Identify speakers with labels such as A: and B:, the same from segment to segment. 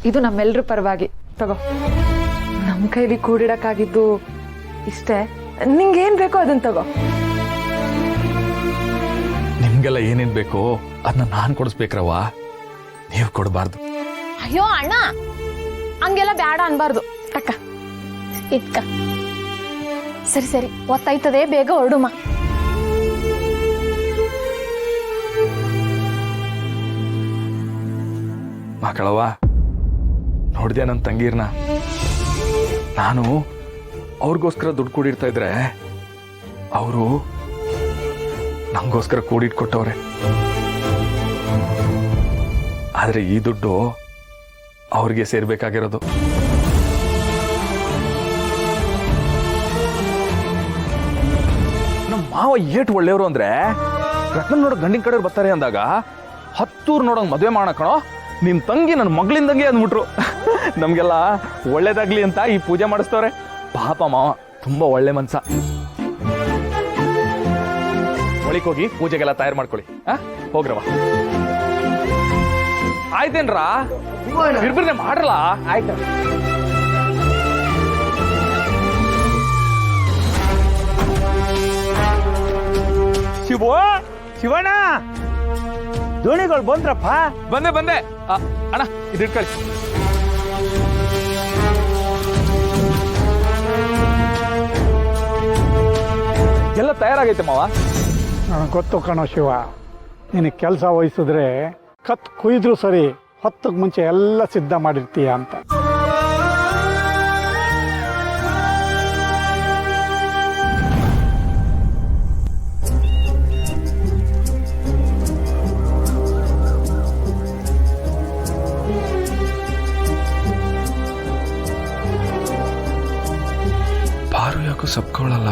A: ಇದು ನಮ್ಮೆಲ್ಲರ ಪರವಾಗಿ ತಗೋ. ನಮ್ಮ ಕೈಲಿ ಕೂಡಿಡಕ್ಕಾಗಿದ್ದು ಇಷ್ಟೇ. ನಿಂಗೇನ್ ಬೇಕೋ ಅದನ್ನ ತಗೋ.
B: ನಿಮ್ಗೆಲ್ಲ ಏನೇನ್ ಬೇಕೋ ಅದನ್ನ ನಾನ್ ಕೊಡಿಸ್ಬೇಕ್ರವ್ವ, ನೀವು ಕೊಡಬಾರ್ದು.
C: ಅಯ್ಯೋ ಅಣ್ಣ, ಹಂಗೆಲ್ಲ ಬ್ಯಾಡ ಅನ್ಬಾರ್ದು. ಅಕ್ಕ ಇಟ್ಕ. ಸರಿ ಸರಿ, ಒತ್ತಾಯ್ತದೆ, ಬೇಗ ಹೊರಡುಮ.
B: ಮಕ್ಕಳವ್ವ, ನೋಡ್ದೆ ನನ್ನ ತಂಗೀರ್ನ. ನಾನು ಅವ್ರಿಗೋಸ್ಕರ ದುಡ್ಡು ಕೂಡಿಡ್ತಾ ಇದ್ರೆ ಅವರು ನಮಗೋಸ್ಕರ ಕೂಡಿಟ್ಕೊಟ್ಟವ್ರೆ. ಆದ್ರೆ ಈ ದುಡ್ಡು ಅವ್ರಿಗೆ ಸೇರ್ಬೇಕಾಗಿರೋದು. ನಮ್ಮ ಮಾವ ಏಟ್ ಒಳ್ಳೆಯವರು ಅಂದ್ರೆ ರತ್ನ ನೋಡೋ ಗಂಡಿನ ಕಡೆ ಬರ್ತಾರೆ ಅಂದಾಗ 10 ಊರು ನೋಡೋಂಗ್ ಮದುವೆ ಮಾಡಕಣೋ, ನಿನ್ ತಂಗಿ ನನ್ನ ಮಗಳಿಂದಂಗೆ ಅಂದ್ಬಿಟ್ರು. ನಮ್ಗೆಲ್ಲ ಒಳ್ಳೇದಾಗ್ಲಿ ಅಂತ ಈ ಪೂಜೆ ಮಾಡಿಸ್ತವ್ರೆ. ಪಾಪ ಮಾವ ತುಂಬಾ ಒಳ್ಳೆ ಮನ್ಸ. ಒಳಿಕ್ ಹೋಗಿ ಪೂಜೆಗೆಲ್ಲ ತಯಾರು ಮಾಡ್ಕೊಳ್ಳಿ. ಹೋಗ್ರವ. ಆಯ್ತೇನ್ರಾ? ಬಿರ್ಬಿರ್ನೆ ಮಾಡ್ರಲ್ಲ.
D: ಆಯ್ತು. ಶಿವಣ್ಣ, ದೋಣಿಗಳು ಬಂದ್ರಪ್ಪ.
B: ಬಂದೆ. ಅಣ್ಣ ಇದಿಟ್ಕೊಳ್ಳಿ. ಎಲ್ಲ ತಯಾರಾಗೈತೆ ಮಾವ.
D: ನನಗೆ ಗೊತ್ತು ಕಣೋ ಶಿವ, ನಿನಗೆ ಕೆಲಸ ವಹಿಸಿದ್ರೆ ಕತ್ ಕುಯ್ದ್ರು ಸರಿ, 10ಕ್ಕೆ ಮುಂಚೆ ಎಲ್ಲ ಸಿದ್ಧ ಮಾಡಿರ್ತೀಯ ಅಂತ.
B: ಪಾರು ಯಾಕೋ ಸಬ್ಕೊಳ್ಳಲ್ಲ,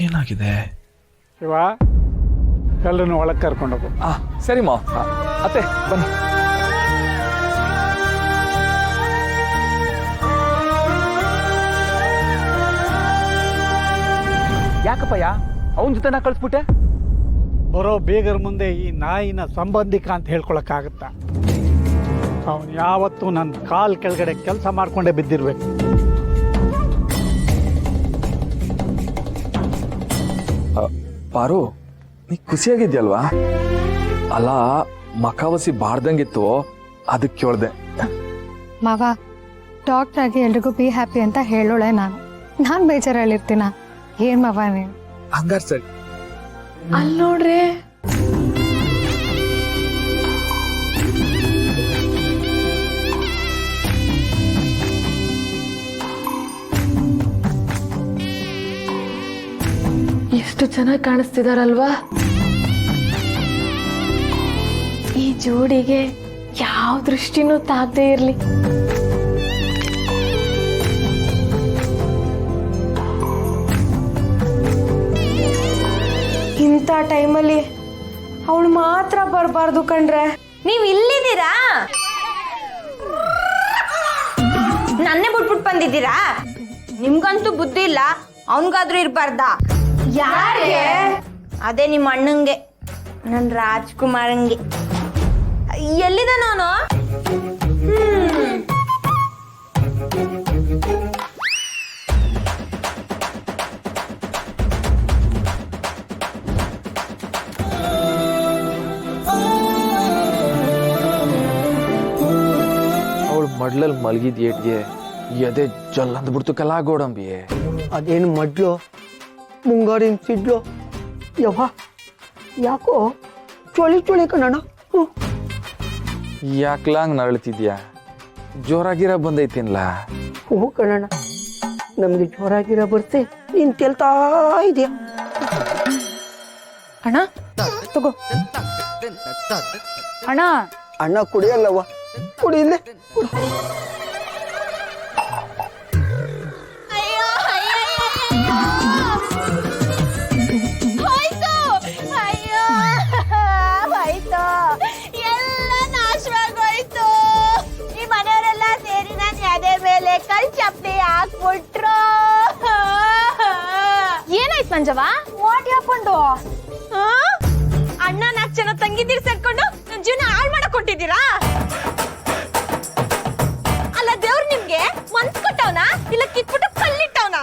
B: ಏನಾಗಿದೆ?
D: ಶಿವ, ಎಲ್ಲರನ್ನು ಒಳಗೆ ಕರ್ಕೊಂಡೋಗು.
B: ಸರಿ ಮಾವ. ಅತ್ತೆ ಬನ್ನಿ.
E: ಯಾಕಪ್ಪಯ್ಯ ಅವನ ಜೊತೆ ನಾ ಕಳಿಸ್ಬಿಟ್ಟೆ?
D: ಬರೋ ಬೇಗರ ಮುಂದೆ ಈ ನಾಯಿನ ಸಂಬಂಧಿಕ ಅಂತ ಹೇಳ್ಕೊಳಕ್ಕಾಗತ್ತಾ? ಅವನು ಯಾವತ್ತೂ ನನ್ನ ಕಾಲ್ ಕೆಳಗಡೆ ಕೆಲಸ ಮಾಡ್ಕೊಂಡೇ ಬಿದ್ದಿರ್ಬೇಕು.
B: ಪಾರು, ನೀ ಖುಷಿಯಾಗಿದ್ಯಲ್ವಾ? ಅಲ್ಲ, ಮಕಾವಸಿ ಬಾರ್ದಂಗಿತ್ತು, ಅದಕ್ಕೆ ಕೇಳ್ದೆ.
F: ಮಾವ, ಡಾಕ್ಟರ್ ಆಗಿ ಎಲ್ರಿಗೂ ಬಿ ಹ್ಯಾಪಿ ಅಂತ ಹೇಳೋಳೆ ನಾನು ಬೇಜಾರಲ್ಲಿರ್ತೀನ. ಏನ್ ಮಾವ ನೀನು?
B: ಹಂಗಾರ ಸರಿ.
A: ಅಲ್ಲಿ ನೋಡ್ರೆ ಎಷ್ಟು ಚೆನ್ನಾಗಿ ಕಾಣಿಸ್ತಿದಾರಲ್ವಾ?
C: ಈ ಜೋಡಿಗೆ ಯಾವ ದೃಷ್ಟಿನೂ ತಾಗದೇ ಇರ್ಲಿ. ಇಂಥ ಟೈಮಲ್ಲಿ ಅವಳು ಮಾತ್ರ ಬರಬಾರ್ದು ಕಣ್ರೆ.
G: ನೀವ್ ಇಲ್ಲಿದ್ದೀರಾ? ನನ್ನೇ ಬಿಟ್ಬಿಟ್ಟು ಬಂದಿದ್ದೀರಾ? ನಿಮ್ಗಂತೂ ಬುದ್ಧಿ ಇಲ್ಲ, ಅವನ್ಗಾದ್ರೂ ಇರ್ಬಾರ್ದ?
C: ಯಾರಿಗೆ?
G: ಅದೇ ನಿಮ್ಮ ಅಣ್ಣಂಗೆ, ನನ್ ರಾಜ್ಕುಮಾರಂಗೆ. ಎಲ್ಲಿದೆ ನಾನು?
B: ಅವಳು ಮಡ್ಲಲ್ಲಿ ಮಲಗಿದ ಏಟ್ಗೆ ಎದೆ ಜಲ್ ಅಂದ್ಬಿಡ್ತು ಕಲಾ ಗೋಡಂಬಿ.
H: ಅದೇನು ಮಡ್ಲು ಮುಂಗಾರಿನ ಸಿಡ್ಲು ಯವ್ವ, ಯಾಕೋ ಚೊಳಿ ಕಣಣ್ಣ.
B: ಯಾಕ್ಲಾಂಗ್ ನರಳ್ತಿದ್ಯಾ? ಜೋರಾಗಿರ ಬಂದೈತಿನ್ಲ.
H: ಹ್ಞೂ ಕಣಣ್ಣ, ನಮ್ಗೆ ಜೋರಾಗಿರ ಬರ್ತೆ, ನೀನ್ ತೆಲ್ತಾ ಇದೆಯಾ?
A: ಅಣ್ಣ ತಗೋ. ಅಣ್ಣ
H: ಅಣ್ಣ ಕುಡಿಯಲ್ಲವ್ವ, ಕುಡಿಯಿಲ್ಲೇ.
C: ಏನಾಯ್ತು ಮಂಜವ್ವ?
G: What happened? ಅಣ್ಣ 4 ಜನ ತಂಗಿದ್ದೀರಿ ಸೇರ್ಕೊಂಡು ನನ್ನ ಜೀವನ ಹಾಳು ಮಾಡಕ್ ಕೊಟ್ಟಿದ್ದೀರಾ? ಇಲ್ಲ ಕಿತ್ಬಿಟ್ಟು ಕಲ್ಲಿಟ್ಟವನ?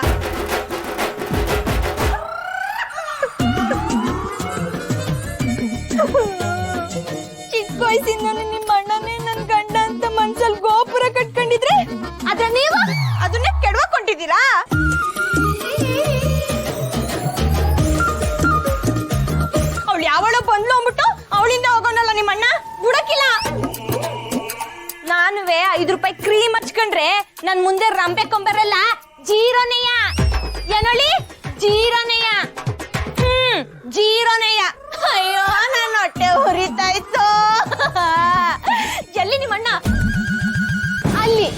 G: ಚಿಕ್ಕ ವಯಸ್ಸಿಂದ ನಿಮ್ಮ ಅಣ್ಣನೇ ನನ್ ಗಂಡ ಅಂತ ಮನ್ಸಲ್ಲಿ ಗೋಪುರ ಕಟ್ಕೊಂಡಿದ್ರೆ ಆದ್ರೆ ನೀವು ಅದನ್ನೇ ಕೆಡವಕೊಂಡಿದ್ದೀರಾ? ಅವಳು ಯಾವಳೋ ಬಂದ್ಲು ಅಂದ್ಬಿಟ್ಟು ಅವಳಿಂದ ಹೋಗೋನಲ್ಲ ನಿಮ್ಮಣ್ಣ ಬಿಡಕ್ಕಿಲ್ಲ. ನಾನುವೆ 5 ರೂಪಾಯಿ ಕ್ರೀಮ್ ಹಚ್ಕೊಂಡ್ರೆ ನನ್ ಮುಂದೆ ರಂಬೆ ಕೊಂಬರಲ್ಲ ಜೀರೋನೆಯ. ಏನೋಳಿ ಜೀರೋನೆಯ. ಜೀರೋನೆಯ. ಅಯ್ಯೋ ನನ್ನ ಹೊಟ್ಟೆ ಉರಿತಾ ಇತ್ತು. ಎಲ್ಲಿ ನಿಮ್ಮಣ್ಣ? ಅಲ್ಲಿ.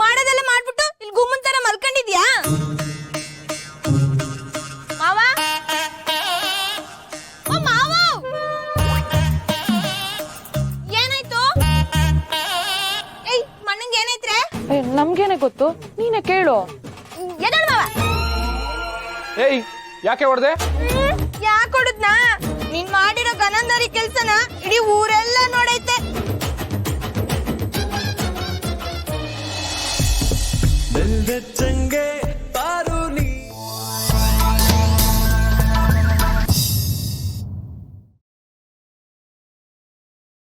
G: ಮಾಡೋದೆಲ್ಲ ಮಾಡ್ಬಿಟ್ಟು ಇಲ್ಲಿ ಗುಮ್ಮನ್ ತರ ಮಲ್ಕೊಂಡಿದ್ಯಾ? ಮಾವ, ಓ ಮಾವ, ಏನಾಯ್ತು? ಏಯ್ ಮಣ್ಣಂಗೆ ಏನೈತ್ರೆ?
A: ನಮ್ಗೇನೆ ಗೊತ್ತು, ನೀನೇ ಕೇಳು.
G: ಎದಳು ಮಾವ.
B: ಏಯ್ ಯಾಕೆ ಹೊಡೆದೆ?
G: ಯಾಕೆ ಹೊಡದ್ನಾ? ನೀನ್ ಮಾಡಿರೋ ಗನಂದರಿ ಕೆಲ್ಸನ ಇಡೀ ಊರೆಲ್ಲ ನೋಡೈತೆ.